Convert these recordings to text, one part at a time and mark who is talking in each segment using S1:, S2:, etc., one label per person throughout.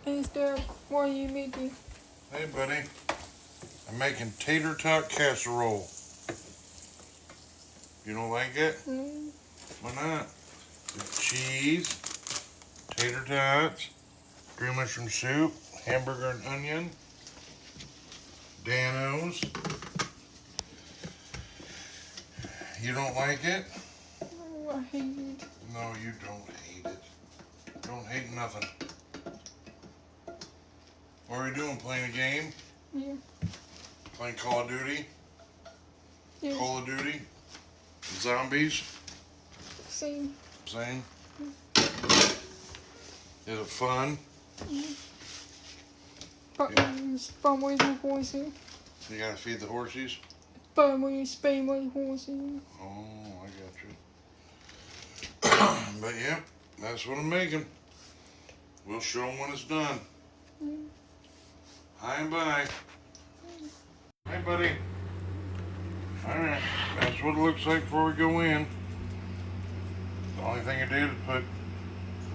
S1: Hey, Steph, what are you making?
S2: Hey, buddy. I'm making tater tot casserole. You don't like it?
S1: Mm.
S2: Why not? With cheese, tater tots, green mushroom soup, hamburger and onion, Danos. You don't like it?
S1: Oh, I hate it.
S2: No, you don't hate it. Don't hate nothing. What are we doing? Playing a game?
S1: Yeah.
S2: Playing Call of Duty?
S1: Yes.
S2: Call of Duty? Zombies?
S1: Same.
S2: Same? Is it fun?
S1: Fun with the horses.
S2: You gotta feed the horses?
S1: Fun with Spain with horses.
S2: Oh, I got you. But yeah, that's what I'm making. We'll show them when it's done.
S1: Mm.
S2: Hi and bye. Hey, buddy. Alright, that's what it looks like before we go in. The only thing I did is put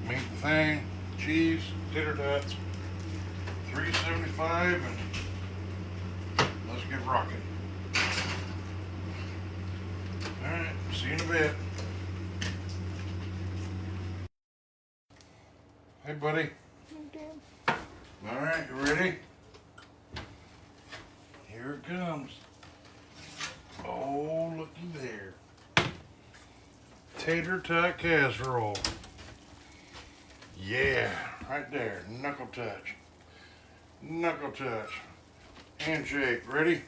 S2: meat the thing, cheese, tater tots, $3.75, and let's get rocking. Alright, see you in a bit. Hey, buddy.
S1: Okay.
S2: Alright, you ready? Here it comes. Oh, looky there. Tater tot casserole. Yeah, right there. Knuckle touch. Knuckle touch. Handshake. Ready?